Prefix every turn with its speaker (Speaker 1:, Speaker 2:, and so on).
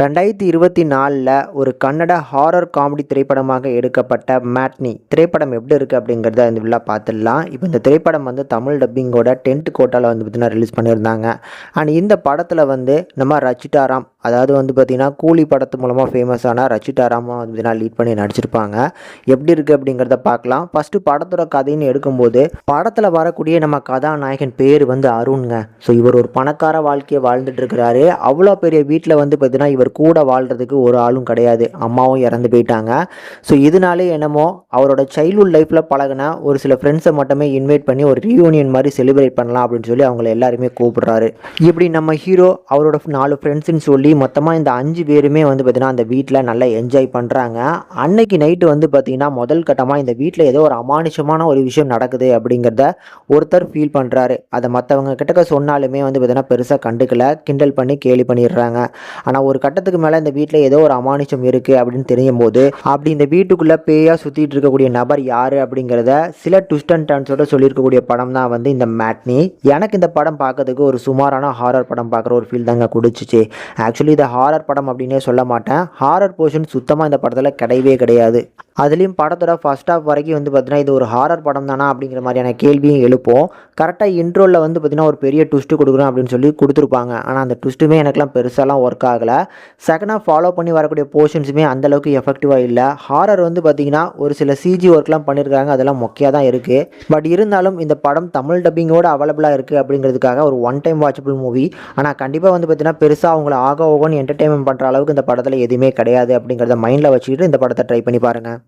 Speaker 1: 2024ல் ஒரு Kannada horror comedy திரைப்படமாக எடுக்கப்பட்ட மேட்னி திரைப்படம் எப்படி இருக்குது அப்படிங்கிறத இந்த விழா பார்த்துடலாம். இப்போ இந்த திரைப்படம் வந்து தமிழ் டப்பிங்கோட 10th கோட்டாவில் வந்து பார்த்திங்கன்னா ரிலீஸ் பண்ணியிருந்தாங்க. அண்ட் இந்த படத்தில் வந்து நம்ம ரச்சிதாராம், அதாவது வந்து பார்த்திங்கன்னா கூலி படத்து மூலமாக ஃபேமஸான ரச்சிதாராமாக வந்து பார்த்திங்கன்னா லீட் பண்ணி நடிச்சிருப்பாங்க. எப்படி இருக்குது அப்படிங்கிறத பார்க்கலாம். ஃபஸ்ட்டு படத்தோட கதைன்னு எடுக்கும்போது படத்தில் வரக்கூடிய நம்ம கதாநாயகன் பேர் வந்து அருண்ங்க. ஸோ இவர் ஒரு பணக்கார வாழ்க்கையை வாழ்ந்துட்டு இருக்கிறாரு. அவ்வளோ பெரிய வீட்டில் வந்து பார்த்திங்கன்னா இவர் கூட வாழ்கிறதுக்கு ஒரு ஆளும் கிடையாது. அம்மாவும் இறந்து போயிட்டாங்க. ஸோ இதனாலே என்னமோ அவரோட சைல்ட்ஹுட் லைஃப்பில் பழகின ஒரு சில ஃப்ரெண்ட்ஸை மட்டுமே இன்வைட் பண்ணி ஒரு ரீயூனியன் மாதிரி செலிப்ரேட் பண்ணலாம் அப்படின்னு சொல்லி அவங்கள எல்லாருமே கூப்பிடுறாரு. இப்படி நம்ம ஹீரோ அவரோட 4 ஃப்ரெண்ட்ஸுன்னு சொல்லி மொத்தமாக இந்த 5 பேருமே வந்து பார்த்திங்கன்னா அந்த வீட்டில் நல்லா என்ஜாய் பண்ணுறாங்க. அன்னைக்கு நைட்டு வந்து பார்த்திங்கன்னா முதல் கட்டமாக இந்த வீட்டில் ஏதோ ஒரு அமானுஷமான ஒரு விஷயம் நடக்குது அப்படிங்கிறத ஒருத்தர் ஃபீல் பண்ணுறாரு. அதை மற்றவங்க கிட்டக்க சொன்னாலுமே வந்து பார்த்திங்கன்னா பெருசாக கண்டுக்கல, கிண்டல் பண்ணி கேலி பண்ணிடுறாங்க. ஆனால் ஒரு கட்டத்துக்கு மேலே இந்த வீட்டில் ஏதோ ஒரு அமானுஷம் இருக்குது அப்படின்னு தெரியும் போது அப்படி இந்த வீட்டுக்குள்ளே பேயாக சுற்றிட்டு இருக்கக்கூடிய நபர் யார் அப்படிங்கிறத சில ட்விஸ்ட் அண்ட் டர்ன்ஸோட சொல்லியிருக்கக்கூடிய படம் தான் வந்து இந்த மேட்னி. எனக்கு இந்த படம் பார்க்கறதுக்கு ஒரு சுமாரான ஹாரர் படம் பார்க்குற ஒரு ஃபீல் தாங்க கொடுத்துச்சு. ஆக்சுவலி இதை ஹாரர் படம் அப்படின்னே சொல்ல மாட்டேன். ஹாரர் போர்ஷன் சுத்தமாக இந்த படத்தில் கிடையவே கிடையாது. அதுலேயும் படத்தோட ஃபர்ஸ்ட் ஹாஃப் வரைக்கும் வந்து பார்த்தீங்கன்னா இது ஒரு ஹாரர் படம் தானா அப்படிங்கிற மாதிரியான கேள்வியும் எழுப்போம். கரெக்டாக இன்ட்ரோவில் வந்து பார்த்திங்கன்னா ஒரு பெரிய ட்விஸ்ட்டு கொடுக்குறோம் அப்படின்னு சொல்லி கொடுத்துருப்பாங்க. ஆனால் அந்த ட்விஸ்ட்டுமே எனக்குலாம் பெருசாலாம் ஒர்க் ஆகலை. செகண்ட் ஹாஃப் ஃபாலோ பண்ணி வரக்கூடிய போர்ஷன்ஸுமே அந்தளவுக்கு எஃபெக்டிவாக இல்லை. ஹாரர் வந்து பார்த்திங்கன்னா ஒரு சில சிஜி ஒர்க்லாம் பண்ணியிருக்காங்க, அதெல்லாம் மொக்கையாக தான் இருக்குது. பட் இருந்தாலும் இந்த படம் தமிழ் டப்பிங்கோடு அவைலபிளாக இருக்குது அப்படிங்கிறதுக்காக ஒரு ஒன் டைம் வாட்சபிள் மூவி. ஆனால் கண்டிப்பாக வந்து பார்த்திங்கன்னா பெருசாக அவங்கள ஆக ஓகோன்னு என்டர்டெயின்மெண்ட் பண்ணுற அளவுக்கு இந்த படத்தில் எதுவுமே கிடையாது அப்படிங்கிறத மைண்டில் வச்சுக்கிட்டு இந்த படத்தை ட்ரை பண்ணி பாருங்கள்.